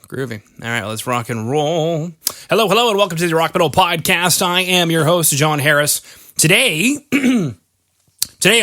Groovy. All right, let's rock and roll. Hello, and welcome to the Rock Metal Podcast. I am your host, John Harris. Today on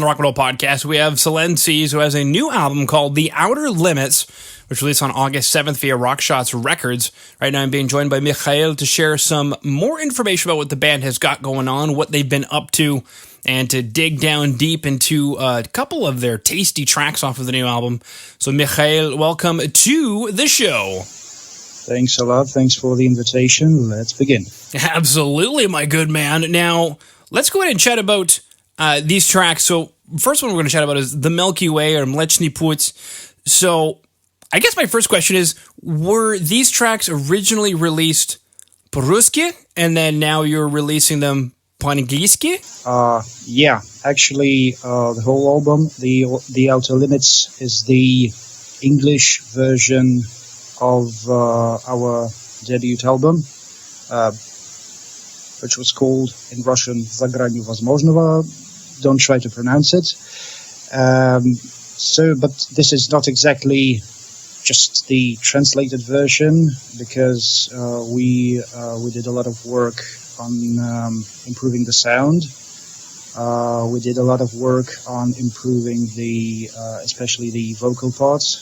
the Rock Metal Podcast, we have Selenseas, who has a new album called The Outer Limits, which released on August 7th via Rockshots Records. Right now I'm being joined by Mikhail to share some more information about what the band has got going on, what they've been up to, and to dig down deep into a couple of their tasty tracks off of the new album. So Mikhail, welcome to the show. Thanks a lot. Thanks for the invitation. Let's begin. Absolutely, my good man. Now, let's go ahead and chat about these tracks. So, first one we're going to chat about is The Milky Way, or Mleczny Put. So, I guess my first question is, were these tracks originally released po-ruski, and then now you're releasing them po-angielski? Yeah, actually, the whole album, The Outer Limits, is the English version of our debut album, which was called in Russian "За гранью возможного." Don't try to pronounce it. But this is not exactly just the translated version, because we did a lot of work on improving the sound. We did a lot of work on improving especially the vocal parts.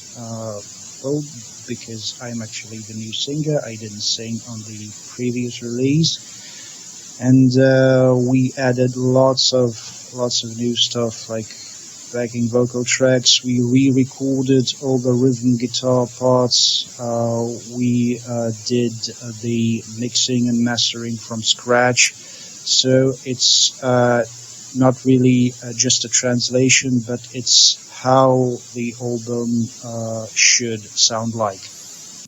Because I'm actually the new singer, I didn't sing on the previous release, and we added lots of new stuff, like backing vocal tracks. We re-recorded all the rhythm guitar parts. We did the mixing and mastering from scratch. So it's not really just a translation, but it's how the album should sound like.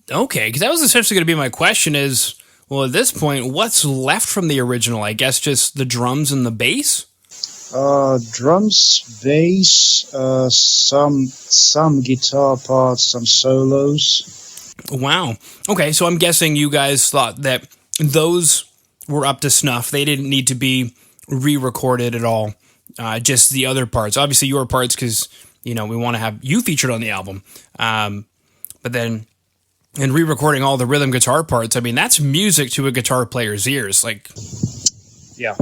Okay, because that was essentially going to be my question is, well, at this point, what's left from the original? I guess just the drums and the bass? Drums, bass, some guitar parts, some solos. Wow. Okay, so I'm guessing you guys thought that those were up to snuff. They didn't need to be re-recorded at all. Just the other parts. Obviously, your parts, because we want to have you featured on the album. But then, in re-recording all the rhythm guitar parts, I mean, that's music to a guitar player's ears. Like, yeah,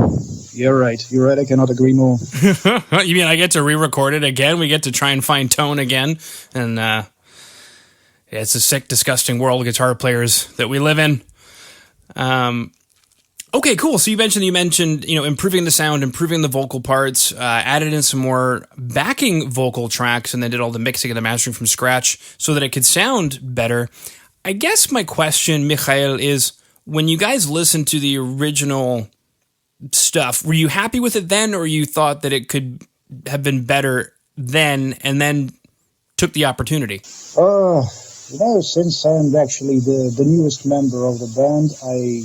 you're right. I cannot agree more. You mean I get to re-record it again? We get to try and find tone again, and it's a sick, disgusting world of guitar players that we live in. Okay, cool. So you mentioned, improving the sound, improving the vocal parts, added in some more backing vocal tracks, and then did all the mixing and the mastering from scratch so that it could sound better. I guess my question, Mikhail, is when you guys listened to the original stuff, were you happy with it then, or you thought that it could have been better then and then took the opportunity? Since I'm actually the newest member of the band, I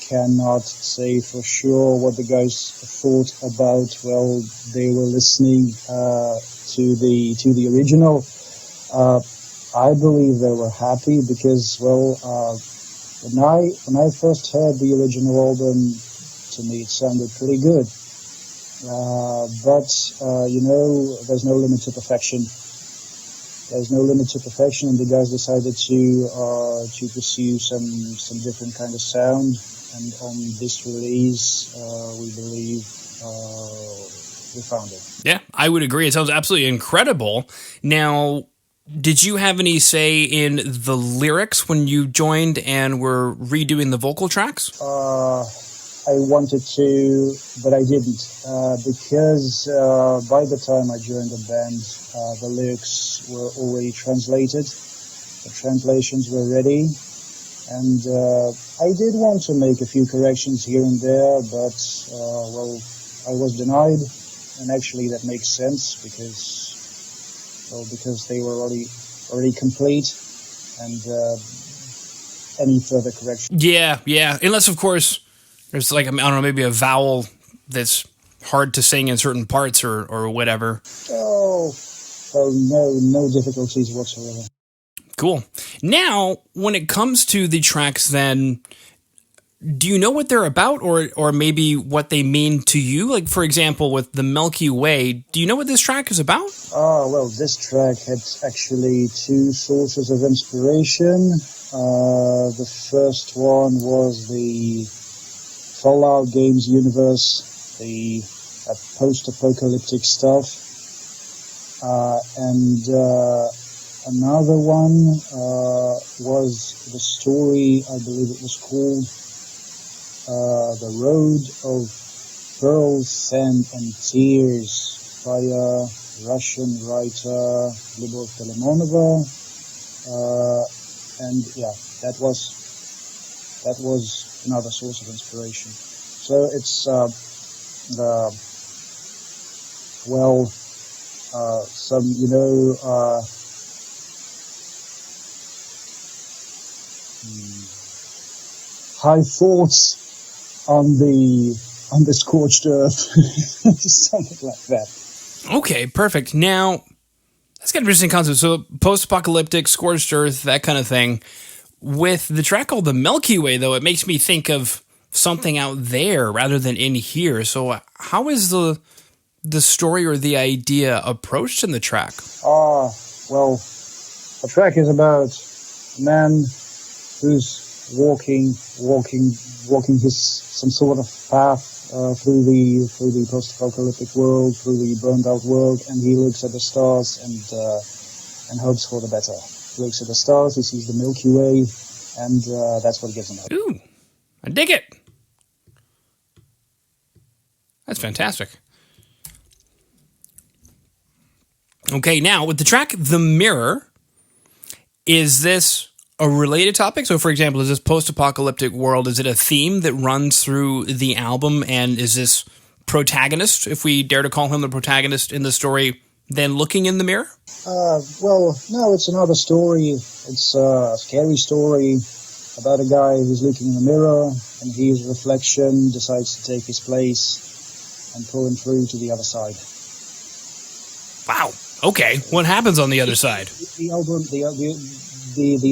cannot say for sure what the guys thought about. Well, they were listening to the original. I believe they were happy because, when I first heard the original album, to me it sounded pretty good. But there's no limit to perfection. There's no limit to perfection, and the guys decided to pursue some different kind of sound. And on this release, we believe we found it. Yeah, I would agree. It sounds absolutely incredible. Now, did you have any say in the lyrics when you joined and were redoing the vocal tracks? I wanted to, but I didn't, because by the time I joined the band, the lyrics were already translated. The translations were ready. And I did want to make a few corrections here and there, but, I was denied. And actually that makes sense because they were already complete, and any further correction. Yeah. Unless, of course, there's maybe a vowel that's hard to sing in certain parts or whatever. No difficulties whatsoever. Cool. Now, when it comes to the tracks then, do you know what they're about, or maybe what they mean to you? Like, for example, with the Milky Way, do you know what this track is about? Well, this track had actually two sources of inspiration. The first one was the Fallout games universe, the post-apocalyptic stuff. And another one was the story, I believe it was called The Road of Pearls, Sand and Tears by a Russian writer, Lyubov Telemonova. And yeah, that was another source of inspiration. So it's some high thoughts on the scorched earth, something like that. Okay, perfect. Now, that's kind of an interesting concept. So, post-apocalyptic, scorched earth, that kind of thing. With the track called the Milky Way, though, it makes me think of something out there rather than in here. So, how is the story or the idea approached in the track? Well, the track is about a man who's walking some sort of path through the post-apocalyptic world, through the burned-out world, and he looks at the stars and hopes for the better. He looks at the stars, he sees the Milky Way, and that's what gives him hope. Ooh, I dig it. That's fantastic. Okay, now with the track The Mirror, is this a related topic? So, for example, is this post-apocalyptic world, is it a theme that runs through the album? And is this protagonist, if we dare to call him the protagonist in the story, then looking in the mirror? Well, no, it's another story. It's a scary story about a guy who's looking in the mirror, and his reflection decides to take his place and pull him through to the other side. Wow. Okay. What happens on the other side? The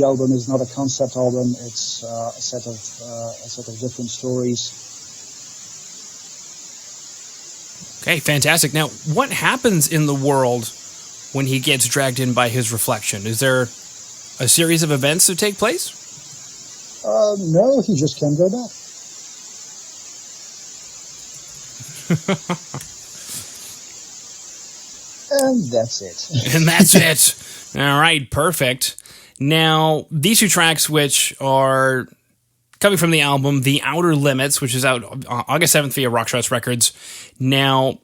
album is not a concept album. It's a set of different stories. Okay, fantastic. Now, what happens in the world when he gets dragged in by his reflection? Is there a series of events that take place? No, he just can't go back. And that's it. And that's it. All right, perfect. Now, these two tracks, which are coming from the album The Outer Limits, which is out August 7th via Rockshot Records. Now,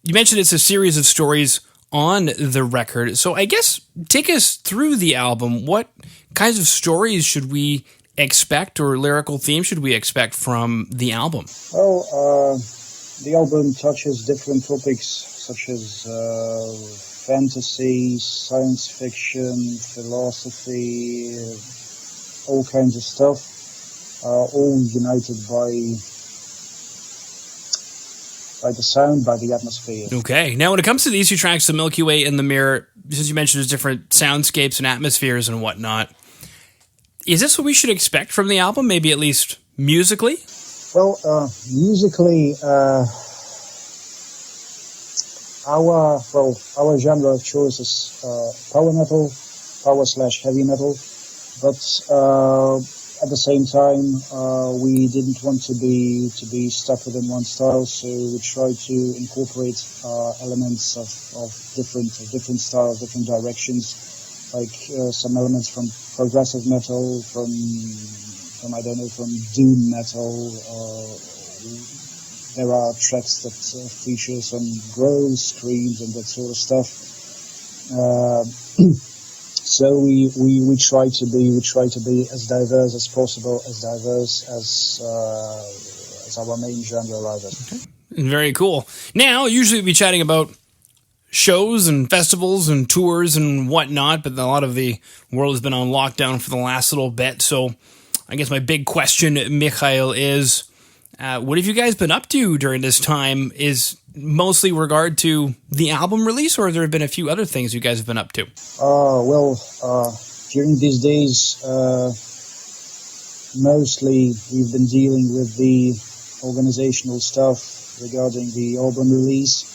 you mentioned it's a series of stories on the record. So I guess take us through the album. What kinds of stories should we expect, or lyrical themes should we expect from the album? Well, the album touches different topics such as fantasy, science fiction, philosophy, all kinds of stuff, all united by the sound, by the atmosphere. Okay. Now, when it comes to these two tracks, The Milky Way and The Mirror, since you mentioned there's different soundscapes and atmospheres and whatnot, is this what we should expect from the album, maybe at least musically? Well, musically, our genre of choice is power metal, power/heavy metal, but at the same time, we didn't want to be stuck within one style, so we tried to incorporate elements of different styles, different directions, like some elements from progressive metal, from doom metal. There are tracks that feature some growls, screams, and that sort of stuff. So we try to be as diverse as possible, as diverse as our main genre allows. Okay. Very cool. Now, usually we'll be chatting about shows and festivals and tours and whatnot, but a lot of the world has been on lockdown for the last little bit. So I guess my big question, Mikhail, is what have you guys been up to during this time? Is mostly regard to the album release, or there have been a few other things you guys have been up to? During these days, mostly we've been dealing with the organizational stuff regarding the album release.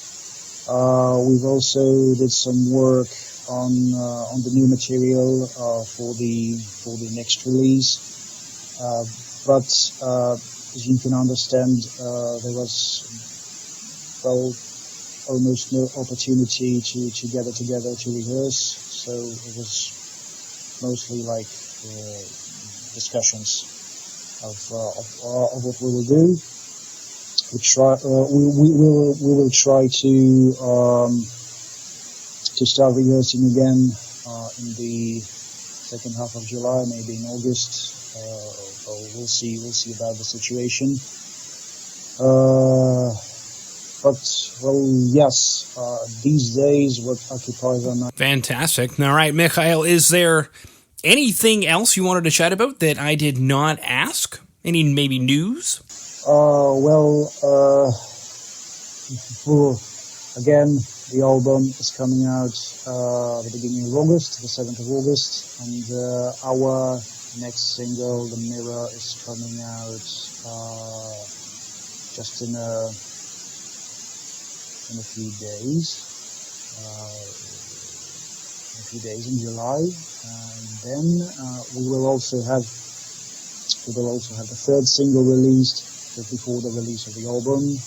We've also did some work on the new material for the next release. But as you can understand, there was almost no opportunity to gather together to rehearse. So it was mostly like discussions of what we will do. We will try to start rehearsing again in the second half of July, maybe in August. We'll see about the situation. But yes, these days what occupies our mind. Fantastic. All right, Mikhail, is there anything else you wanted to chat about that I did not ask? Any maybe news? Again, the album is coming out the beginning of August, the 7th of August, and our next single, The Mirror, is coming out just in a few days. In July, and then we will also have the third single released just before the release of the album.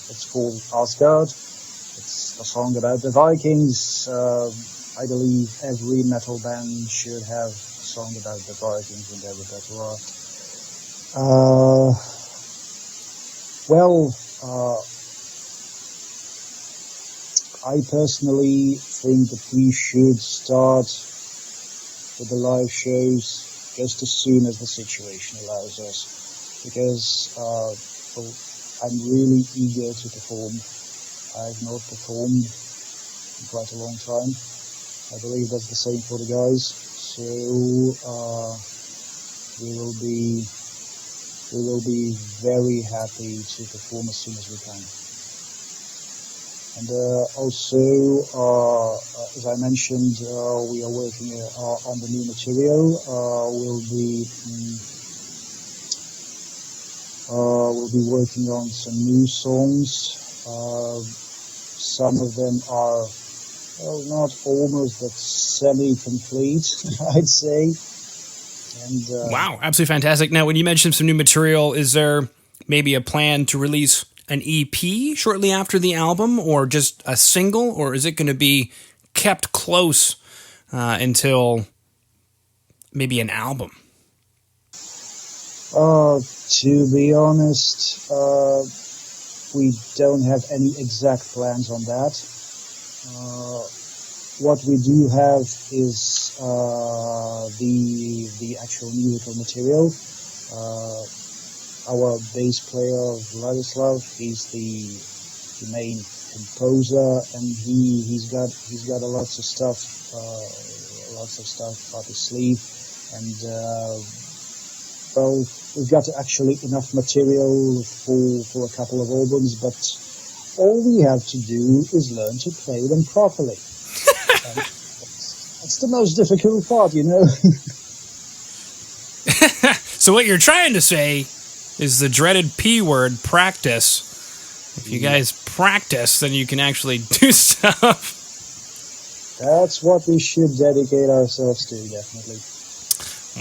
It's called Asgard. It's a song about the Vikings. I believe every metal band should have a song about the Vikings in their repertoire. I personally think that we should start with the live shows just as soon as the situation allows us, because I'm really eager to perform. I've not performed in quite a long time. I believe that's the same for the guys. So we will be very happy to perform as soon as we can. And also, as I mentioned, we are working on the new material. We'll be working on some new songs. Some of them are not almost, but semi-complete, I'd say. And wow, absolutely fantastic. Now, when you mentioned some new material, is there maybe a plan to release an EP shortly after the album, or just a single, or is it going to be kept close until maybe an album? To be honest, we don't have any exact plans on that. What we do have is the actual musical material. Our bass player Vladislav, he's the main composer, and he's got a lots of stuff up his sleeve, and we've got actually enough material for a couple of albums, but all we have to do is learn to play them properly. That's the most difficult part, you know. So what you're trying to say is the dreaded P word, practice. If you guys practice, then you can actually do stuff. That's what we should dedicate ourselves to, definitely.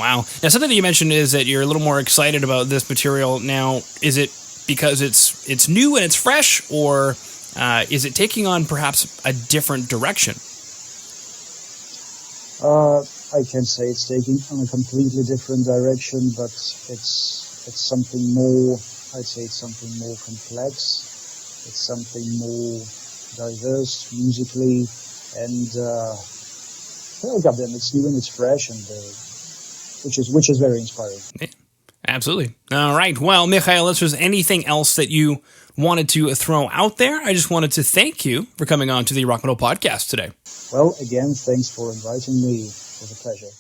Wow. Now, something that you mentioned is that you're a little more excited about this material now. Is it because it's new and it's fresh, or is it taking on perhaps a different direction? I can say it's taking on a completely different direction, but it's something more. I'd say it's something more complex. It's something more diverse musically, and goddamn, it's new and it's fresh, and which is very inspiring. Yeah, absolutely. All right. Well, Mikhail, if there's anything else that you wanted to throw out there, I just wanted to thank you for coming on to the Rock Metal Podcast today. Well, again, thanks for inviting me. It was a pleasure.